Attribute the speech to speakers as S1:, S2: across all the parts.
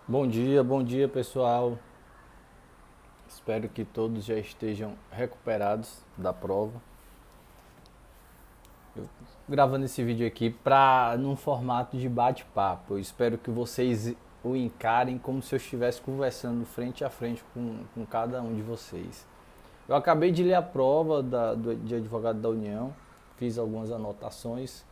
S1: Bom dia pessoal. Espero que todos já estejam recuperados da prova. Eu gravando esse vídeo aqui num formato de bate-papo. Eu espero que vocês o encarem como se eu estivesse conversando frente a frente com cada um de vocês. Eu acabei de ler a prova de advogado da União, fiz algumas anotações,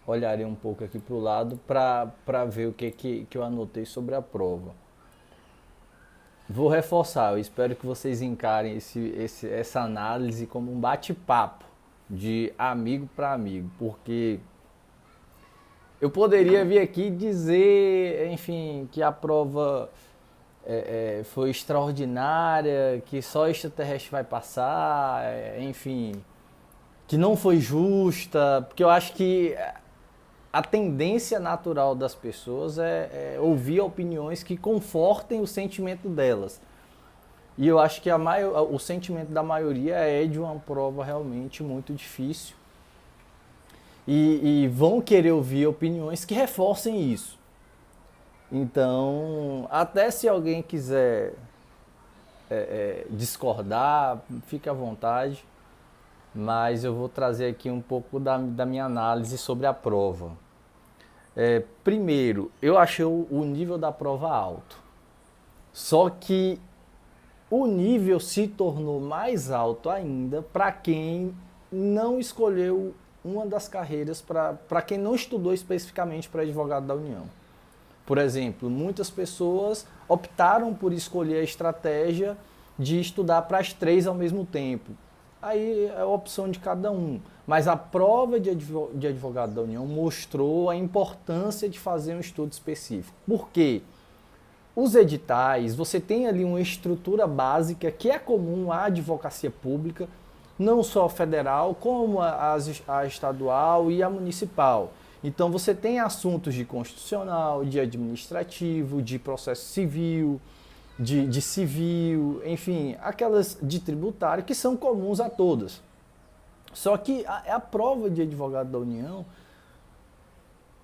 S1: olharei um pouco aqui para o lado para ver o que eu anotei sobre a prova. Vou reforçar, eu espero que vocês encarem essa análise como um bate-papo de amigo para amigo, porque eu poderia vir aqui dizer, enfim, que a prova foi extraordinária, que só extraterrestre vai passar, enfim, que não foi justa, porque eu acho que a tendência natural das pessoas é ouvir opiniões que confortem o sentimento delas. E eu acho que o sentimento da maioria é de uma prova realmente muito difícil. E vão querer ouvir opiniões que reforcem isso. Então, até se alguém quiser discordar, fique à vontade. Mas eu vou trazer aqui um pouco da minha análise sobre a prova. Primeiro, eu achei o nível da prova alto. Só que o nível se tornou mais alto ainda para quem não escolheu uma das carreiras, para quem não estudou especificamente para advogado da União. Por exemplo, muitas pessoas optaram por escolher a estratégia de estudar para as três ao mesmo tempo. Aí é a opção de cada um. Mas a prova de advogado da União mostrou a importância de fazer um estudo específico. Por quê? Os editais, você tem ali uma estrutura básica que é comum à advocacia pública, não só a federal, como a estadual e a municipal. Então você tem assuntos de constitucional, de administrativo, de processo civil, de civil, enfim, aquelas de tributário que são comuns a todas. Só que a prova de advogado da União,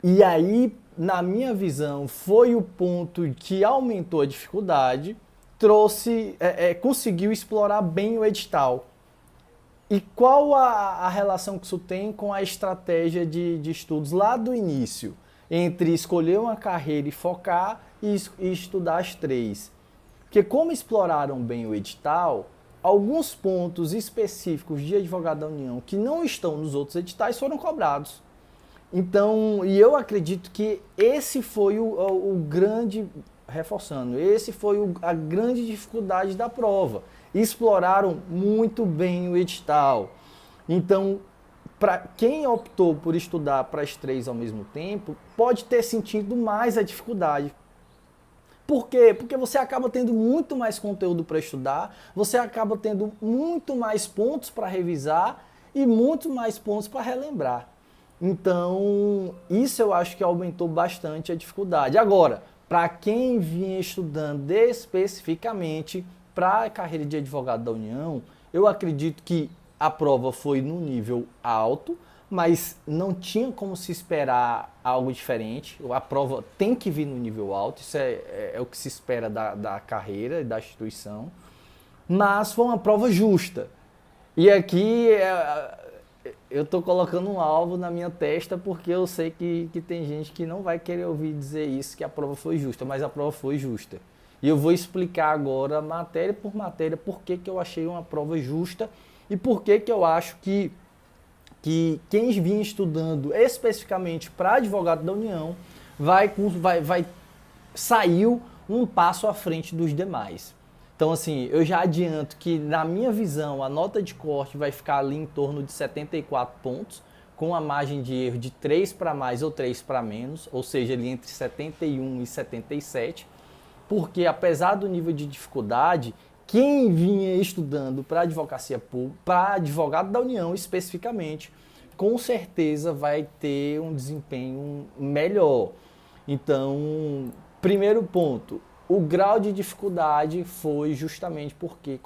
S1: e aí, na minha visão, foi o ponto que aumentou a dificuldade, conseguiu explorar bem o edital. E qual a relação que isso tem com a estratégia de estudos lá do início? Entre escolher uma carreira e focar e estudar as três. Porque como exploraram bem o edital, alguns pontos específicos de advogado da União que não estão nos outros editais foram cobrados. Então, e eu acredito que esse foi o grande, reforçando, esse foi a grande dificuldade da prova. Exploraram muito bem o edital. Então, para quem optou por estudar para as três ao mesmo tempo, pode ter sentido mais a dificuldade. Por quê? Porque você acaba tendo muito mais conteúdo para estudar, você acaba tendo muito mais pontos para revisar e muito mais pontos para relembrar. Então, isso eu acho que aumentou bastante a dificuldade. Agora, para quem vinha estudando especificamente para a carreira de advogado da União, eu acredito que a prova foi no nível alto, mas não tinha como se esperar algo diferente. A prova tem que vir no nível alto, isso é o que se espera da carreira e da instituição. Mas foi uma prova justa. E aqui eu estou colocando um alvo na minha testa porque eu sei que tem gente que não vai querer ouvir dizer isso, que a prova foi justa, mas a prova foi justa. E eu vou explicar agora, matéria por matéria, por que eu achei uma prova justa e por que eu acho que quem vinha estudando especificamente para advogado da União saiu um passo à frente dos demais. Então, assim, eu já adianto que, na minha visão, a nota de corte vai ficar ali em torno de 74 pontos, com a margem de erro de 3 para mais ou 3 para menos, ou seja, ali entre 71 e 77, porque apesar do nível de dificuldade, quem vinha estudando para advocacia pública, para advogado da União especificamente, com certeza vai ter um desempenho melhor. Então, primeiro ponto, o grau de dificuldade foi justamente porque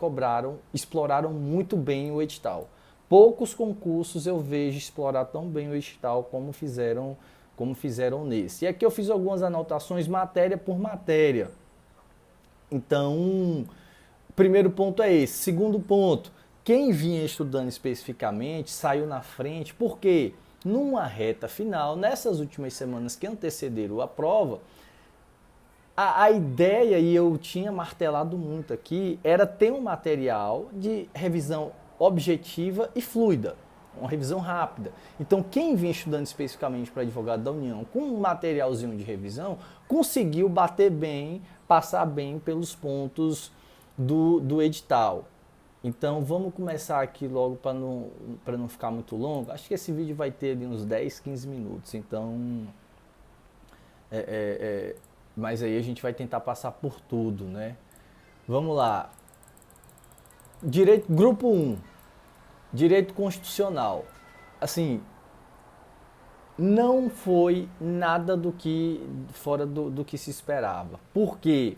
S1: exploraram muito bem o edital. Poucos concursos eu vejo explorar tão bem o edital como fizeram como fizeram nesse. E aqui eu fiz algumas anotações matéria por matéria. Então, primeiro ponto é esse. Segundo ponto, quem vinha estudando especificamente saiu na frente, porque numa reta final, nessas últimas semanas que antecederam a prova, a ideia, e eu tinha martelado muito aqui, era ter um material de revisão objetiva e fluida, uma revisão rápida. Então, quem vinha estudando especificamente para advogado da União com um materialzinho de revisão, conseguiu bater bem, passar bem pelos pontos do edital. Então, vamos começar aqui logo para não ficar muito longo. Acho que esse vídeo vai ter ali uns 10, 15 minutos, então... mas aí a gente vai tentar passar por tudo, né? Vamos lá. Grupo 1, Direito Constitucional. Assim, não foi nada fora do que se esperava. Por quê?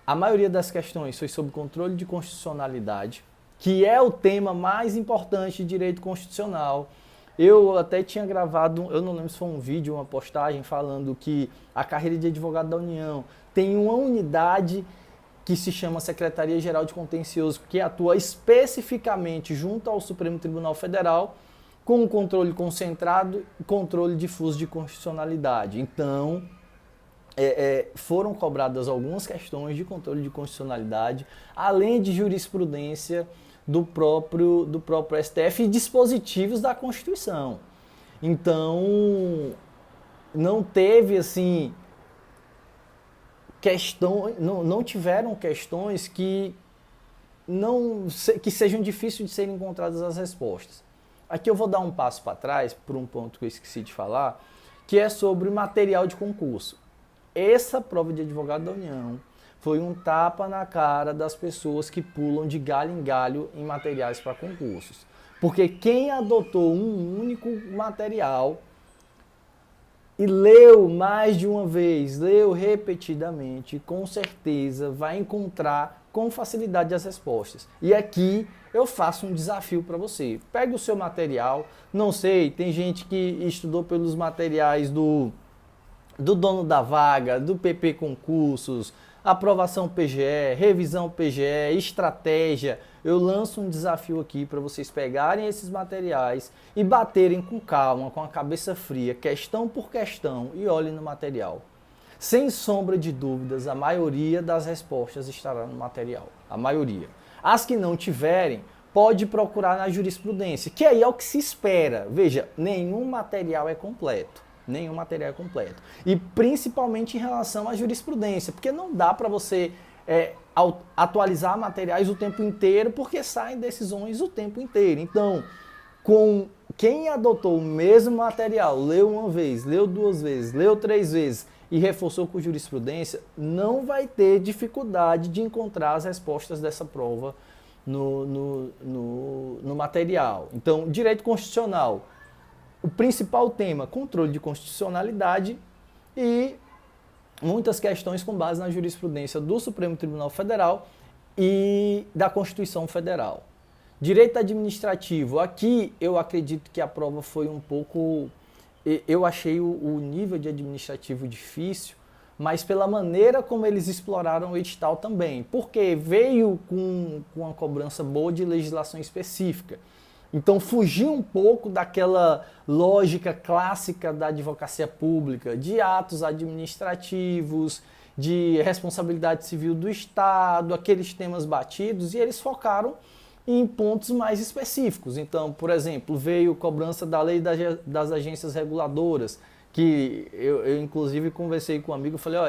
S1: A maioria das questões foi sobre controle de constitucionalidade, que é o tema mais importante de direito constitucional. Eu até tinha gravado, eu não lembro se foi um vídeo ou uma postagem, falando que a carreira de advogado da União tem uma unidade que se chama Secretaria-Geral de Contencioso, que atua especificamente junto ao Supremo Tribunal Federal, com um controle concentrado e controle difuso de constitucionalidade. Então, foram cobradas algumas questões de controle de constitucionalidade, além de jurisprudência do próprio STF e dispositivos da Constituição. Então, não teve assim questões, não tiveram questões que sejam difíceis de serem encontradas as respostas. Aqui eu vou dar um passo para trás, por um ponto que eu esqueci de falar, que é sobre material de concurso. Essa prova de advogado da União foi um tapa na cara das pessoas que pulam de galho em galho em materiais para concursos. Porque quem adotou um único material e leu mais de uma vez, leu repetidamente, com certeza vai encontrar com facilidade as respostas. E aqui eu faço um desafio para você. Pegue o seu material, não sei, tem gente que estudou pelos materiais do dono da vaga, do PP Concursos, aprovação PGE, revisão PGE, estratégia. Eu lanço um desafio aqui para vocês pegarem esses materiais e baterem com calma, com a cabeça fria, questão por questão, e olhem no material. Sem sombra de dúvidas, a maioria das respostas estará no material. A maioria. As que não tiverem, pode procurar na jurisprudência, que aí é o que se espera. Veja, nenhum material é completo. Nenhum material é completo. E principalmente em relação à jurisprudência, porque não dá para você atualizar materiais o tempo inteiro, porque saem decisões o tempo inteiro. Então, com quem adotou o mesmo material, leu uma vez, leu duas vezes, leu três vezes e reforçou com jurisprudência, não vai ter dificuldade de encontrar as respostas dessa prova no material. Então, direito constitucional. O principal tema, controle de constitucionalidade e muitas questões com base na jurisprudência do Supremo Tribunal Federal e da Constituição Federal. Direito administrativo, aqui eu acredito que a prova foi um pouco... Eu achei o nível de administrativo difícil, mas pela maneira como eles exploraram o edital também, porque veio com uma cobrança boa de legislação específica. Então, fugir um pouco daquela lógica clássica da advocacia pública, de atos administrativos, de responsabilidade civil do Estado, aqueles temas batidos, e eles focaram em pontos mais específicos. Então, por exemplo, veio cobrança da lei das agências reguladoras, que eu inclusive conversei com um amigo e falei,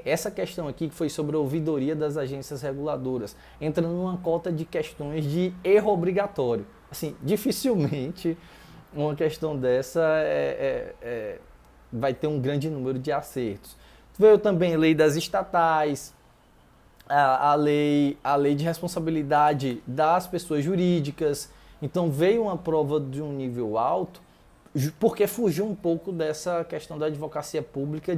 S1: essa questão aqui que foi sobre a ouvidoria das agências reguladoras, entra numa cota de questões de erro obrigatório. Assim, dificilmente uma questão dessa vai ter um grande número de acertos. Veio também a lei das estatais, a lei de responsabilidade das pessoas jurídicas. Então veio uma prova de um nível alto, porque fugiu um pouco dessa questão da advocacia pública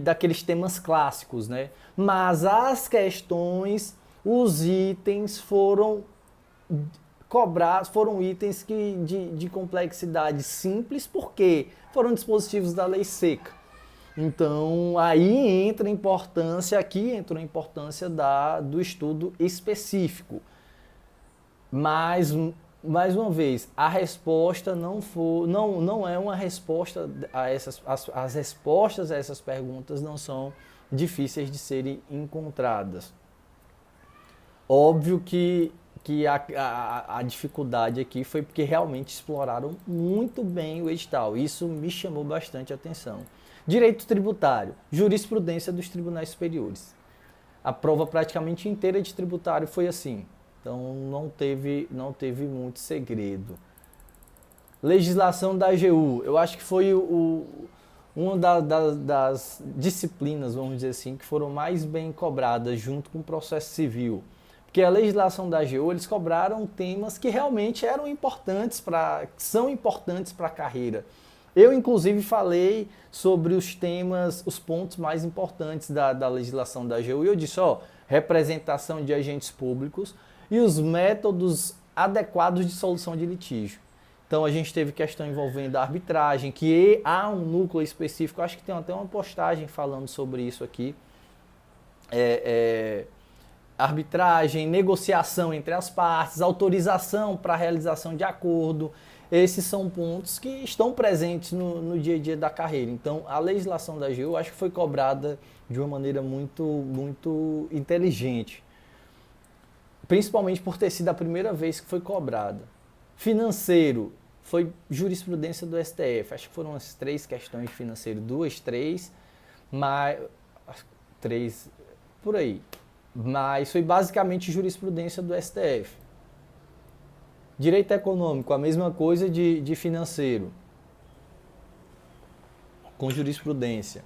S1: daqueles temas clássicos, né? Mas as questões, os itens foram foram itens de complexidade simples, porque foram dispositivos da lei seca. Então, aí entra a importância, aqui entra a importância do estudo específico. Mas, mais uma vez, a resposta não é uma resposta a as respostas a essas perguntas não são difíceis de serem encontradas. Óbvio que a dificuldade aqui foi porque realmente exploraram muito bem o edital. Isso me chamou bastante a atenção. Direito tributário, jurisprudência dos tribunais superiores. A prova praticamente inteira de tributário foi assim. Então não teve muito segredo. Legislação da AGU, eu acho que foi uma das disciplinas, vamos dizer assim, que foram mais bem cobradas junto com o processo civil. Porque a legislação da AGU, eles cobraram temas que realmente são importantes para a carreira. Eu, inclusive, falei sobre os pontos mais importantes da legislação da AGU. E eu disse, representação de agentes públicos e os métodos adequados de solução de litígio. Então, a gente teve questão envolvendo a arbitragem, que há um núcleo específico, acho que tem até uma postagem falando sobre isso aqui. Arbitragem, negociação entre as partes, autorização para a realização de acordo. Esses são pontos que estão presentes no dia a dia da carreira. Então, a legislação da AGU acho que foi cobrada de uma maneira muito inteligente. Principalmente por ter sido a primeira vez que foi cobrada. Financeiro, foi jurisprudência do STF. Acho que foram as 3 questões de financeiro, 2, 3, mais 3, por aí. Mas foi basicamente jurisprudência do STF. Direito econômico, a mesma coisa de financeiro, com jurisprudência.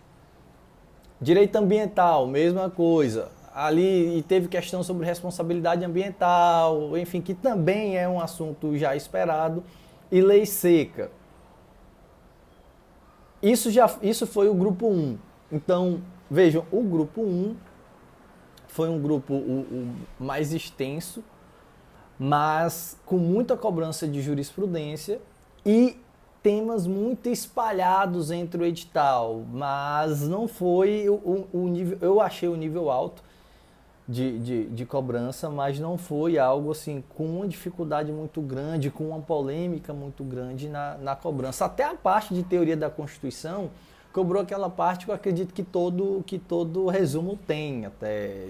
S1: Direito ambiental, mesma coisa. Ali teve questão sobre responsabilidade ambiental, enfim, que também é um assunto já esperado. E lei seca. Isso foi o grupo 1. Então, vejam, o grupo 1 foi um grupo o mais extenso, mas com muita cobrança de jurisprudência e temas muito espalhados entre o edital, mas não foi o nível, eu achei o nível alto de cobrança, mas não foi algo assim com uma dificuldade muito grande, com uma polêmica muito grande na cobrança. Até a parte de teoria da Constituição cobrou aquela parte que eu acredito que todo resumo tem, até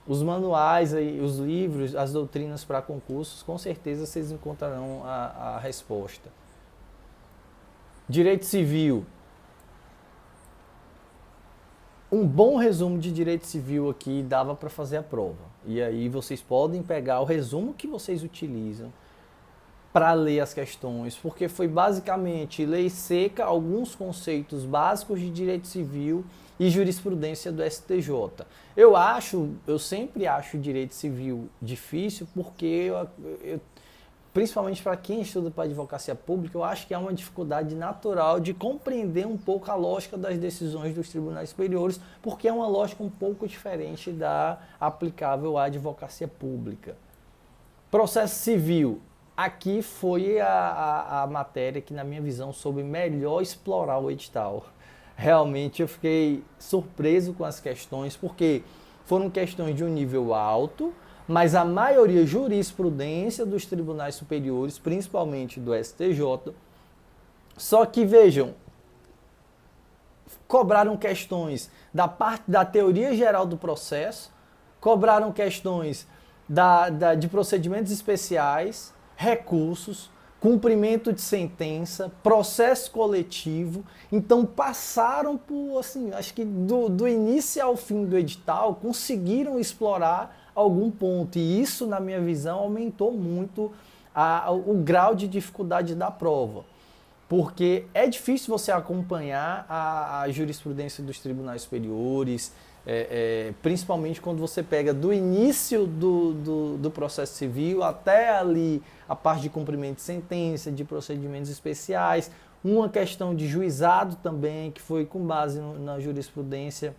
S1: os manuais, os livros, as doutrinas para concursos, com certeza vocês encontrarão a resposta. Direito civil. Um bom resumo de direito civil aqui dava para fazer a prova. E aí vocês podem pegar o resumo que vocês utilizam para ler as questões, porque foi basicamente lei seca, alguns conceitos básicos de direito civil e jurisprudência do STJ. Eu sempre acho direito civil difícil, porque principalmente para quem estuda para advocacia pública, eu acho que há uma dificuldade natural de compreender um pouco a lógica das decisões dos tribunais superiores, porque é uma lógica um pouco diferente da aplicável à advocacia pública. Processo civil. Aqui foi a matéria que, na minha visão, soube melhor explorar o edital. Realmente eu fiquei surpreso com as questões, porque foram questões de um nível alto, mas a maioria jurisprudência dos tribunais superiores, principalmente do STJ. Só que, vejam, cobraram questões da parte da teoria geral do processo, cobraram questões de procedimentos especiais, recursos, cumprimento de sentença, processo coletivo. Então passaram por, assim, acho que do início ao fim do edital, conseguiram explorar algum ponto. E isso, na minha visão, aumentou muito o grau de dificuldade da prova. Porque é difícil você acompanhar a jurisprudência dos tribunais superiores, principalmente quando você pega do início do processo civil até ali a parte de cumprimento de sentença, de procedimentos especiais, uma questão de juizado também, que foi com base na jurisprudência.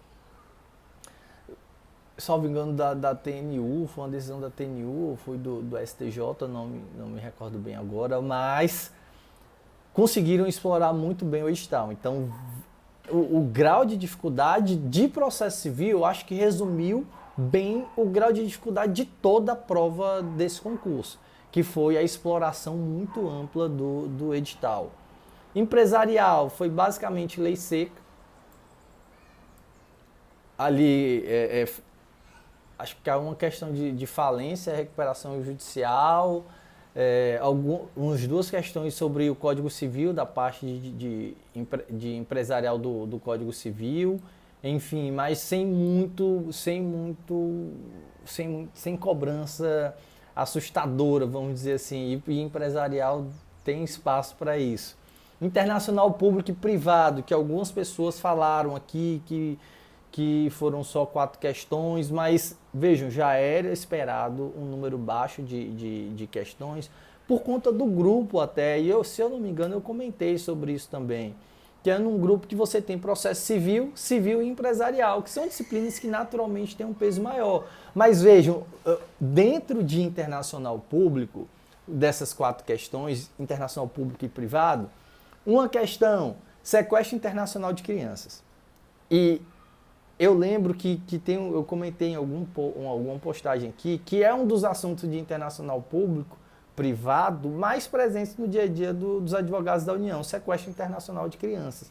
S1: salvo engano, da TNU, foi uma decisão da TNU, foi do STJ, não me recordo bem agora, mas conseguiram explorar muito bem o edital. Então, o grau de dificuldade de processo civil, eu acho que resumiu bem o grau de dificuldade de toda a prova desse concurso, que foi a exploração muito ampla do edital. Empresarial foi basicamente lei seca. Ali, acho que é uma questão de falência, recuperação judicial, umas duas questões sobre o Código Civil, da parte de empresarial do Código Civil, enfim, mas sem cobrança assustadora, vamos dizer assim, e empresarial tem espaço para isso. Internacional público e privado, que algumas pessoas falaram aqui que foram só 4 questões, mas vejam, já era esperado um número baixo de questões, por conta do grupo até, e se eu não me engano eu comentei sobre isso também, que é num grupo que você tem processo civil, civil e empresarial, que são disciplinas que naturalmente têm um peso maior. Mas vejam, dentro de internacional público, dessas 4 questões, internacional público e privado, uma questão, sequestro internacional de crianças. E eu lembro que eu comentei em alguma postagem aqui, que é um dos assuntos de internacional público, privado, mais presentes no dia a dia dos advogados da União, sequestro internacional de crianças.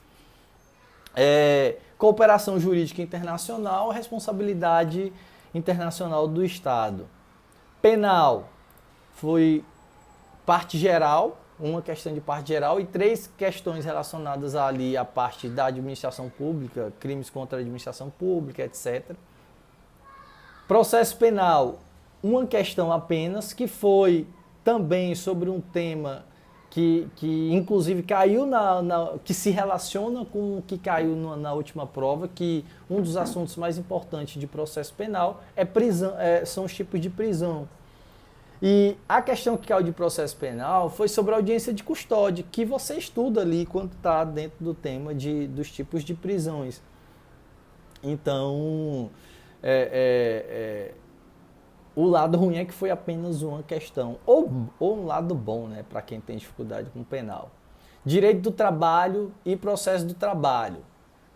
S1: Cooperação jurídica internacional, responsabilidade internacional do Estado. Penal, foi parte geral, uma questão de parte geral e 3 questões relacionadas ali à parte da administração pública, crimes contra a administração pública, etc. Processo penal, uma questão apenas, que foi também sobre um tema que inclusive caiu que se relaciona com o que caiu na última prova, que um dos assuntos mais importantes de processo penal são os tipos de prisão. E a questão que caiu de processo penal foi sobre a audiência de custódia, que você estuda ali quando está dentro do tema dos tipos de prisões. Então, o lado ruim é que foi apenas uma questão, ou um lado bom, né, para quem tem dificuldade com o penal. Direito do trabalho e processo do trabalho.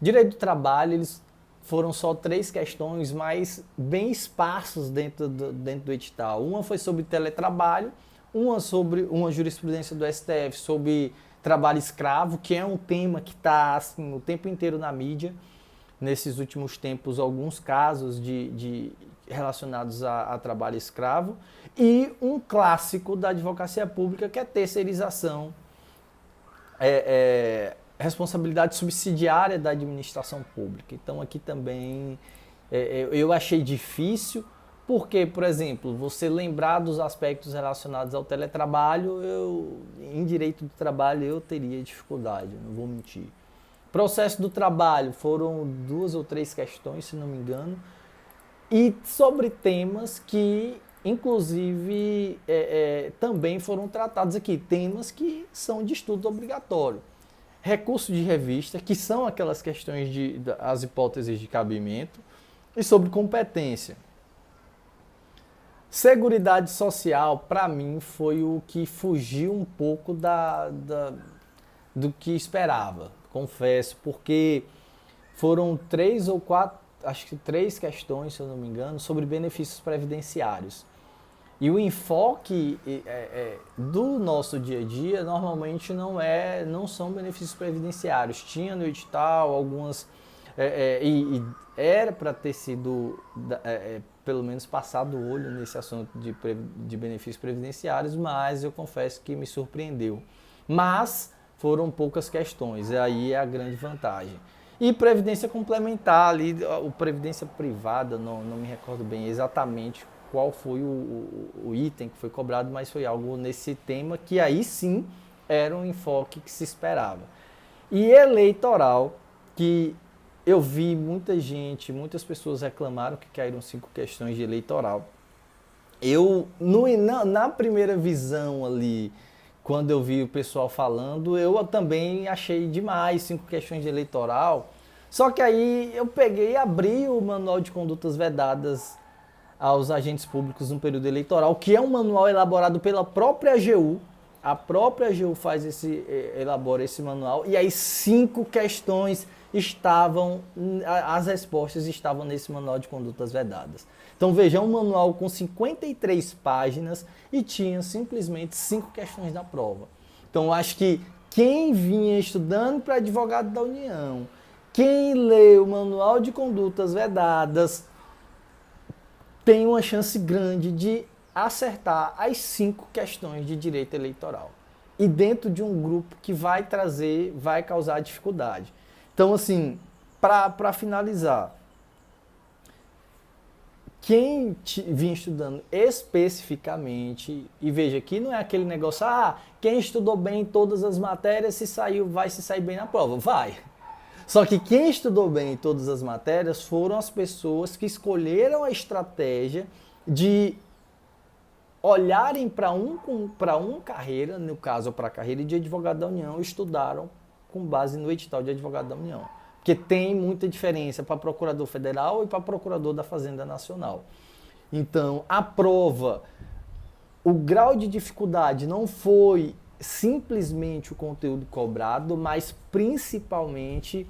S1: Direito do trabalho, eles foram só 3 questões, mas bem esparsos dentro do edital. Uma foi sobre teletrabalho, uma sobre uma jurisprudência do STF sobre trabalho escravo, que é um tema que está assim, o tempo inteiro na mídia. Nesses últimos tempos, alguns casos relacionados a trabalho escravo. E um clássico da advocacia pública, que é a terceirização, responsabilidade subsidiária da administração pública. Então aqui também eu achei difícil, porque, por exemplo, você lembrar dos aspectos relacionados ao teletrabalho, em direito do trabalho eu teria dificuldade, não vou mentir. Processo do trabalho, foram 2 ou 3 questões, se não me engano, e sobre temas que, inclusive, também foram tratados aqui, temas que são de estudo obrigatório. Recurso de revista, que são aquelas questões as hipóteses de cabimento, e sobre competência. Seguridade social, para mim, foi o que fugiu um pouco do que esperava, confesso, porque foram 3 ou 4, acho que 3 questões, se eu não me engano, sobre benefícios previdenciários. E o enfoque do nosso dia a dia normalmente não são benefícios previdenciários. Tinha no edital algumas, e era para ter sido, pelo menos, passado o olho nesse assunto de benefícios previdenciários, mas eu confesso que me surpreendeu. Mas foram poucas questões, e aí é a grande vantagem. E previdência complementar, ali, o previdência privada, não me recordo bem exatamente qual foi o item que foi cobrado, mas foi algo nesse tema que aí sim era um enfoque que se esperava. E eleitoral, que eu vi muitas pessoas reclamaram que caíram 5 questões de eleitoral. Na primeira visão ali, quando eu vi o pessoal falando, eu também achei demais 5 questões de eleitoral, Só que aí eu peguei e abri o Manual de Condutas Vedadas aos Agentes Públicos no período eleitoral, que é um manual elaborado pela própria AGU. A própria AGU elabora esse manual, e aí 5 questões as respostas estavam nesse Manual de Condutas Vedadas. Então veja, um manual com 53 páginas e tinha simplesmente 5 questões da prova. Então eu acho que quem vinha estudando para advogado da União, quem lê o Manual de Condutas Vedadas, tem uma chance grande de acertar as 5 questões de direito eleitoral. E dentro de um grupo que vai causar dificuldade. Então, assim, para finalizar, quem vinha estudando especificamente, e veja que não é aquele negócio, quem estudou bem todas as matérias vai se sair bem na prova. Vai. Só que quem estudou bem todas as matérias foram as pessoas que escolheram a estratégia de olharem para uma carreira, no caso para a carreira de advogado da União, estudaram com base no edital de advogado da União. Porque tem muita diferença para procurador federal e para procurador da Fazenda Nacional. Então, a prova, o grau de dificuldade não foi simplesmente o conteúdo cobrado, mas principalmente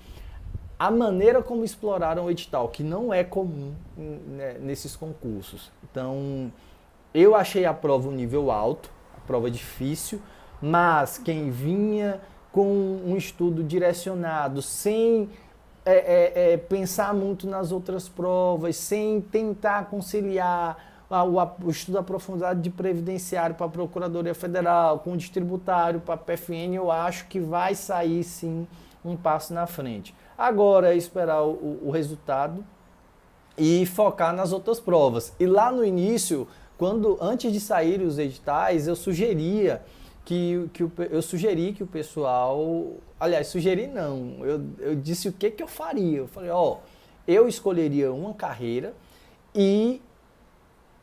S1: a maneira como exploraram o edital, que não é comum, né, nesses concursos. Então, eu achei a prova um nível alto, a prova difícil, mas quem vinha com um estudo direcionado, sem pensar muito nas outras provas, sem tentar conciliar o estudo aprofundado de previdenciário para a Procuradoria Federal, com o de tributário para a PFN, eu acho que vai sair sim um passo na frente. Agora é esperar o resultado e focar nas outras provas. E lá no início, antes de saírem os editais, eu sugeri que o pessoal, aliás, sugeri não, eu disse o que eu faria. Eu falei, eu escolheria uma carreira e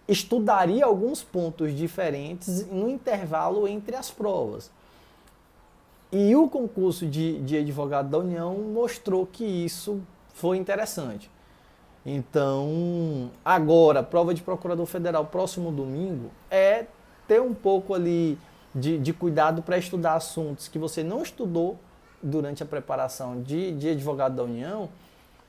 S1: estudaria alguns pontos diferentes no intervalo entre as provas. E o concurso de advogado da União mostrou que isso foi interessante. Então, agora, prova de procurador federal próximo domingo é ter um pouco ali de cuidado para estudar assuntos que você não estudou durante a preparação de advogado da União,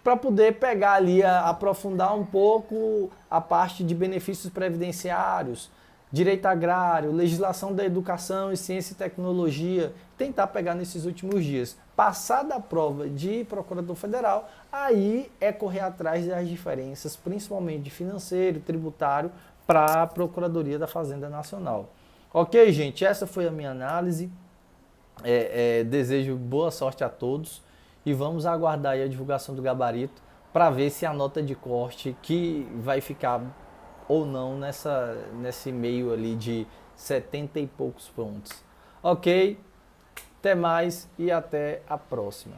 S1: para poder pegar ali, aprofundar um pouco a parte de benefícios previdenciários, direito agrário, legislação da educação e ciência e tecnologia, tentar pegar nesses últimos dias. Passar da prova de procurador federal, aí é correr atrás das diferenças, principalmente de financeiro, tributário, para a Procuradoria da Fazenda Nacional. Ok, gente? Essa foi a minha análise. Desejo boa sorte a todos e vamos aguardar aí a divulgação do gabarito para ver se a nota de corte que vai ficar ou não nesse meio ali de 70 e poucos pontos. Ok? Até mais e até a próxima.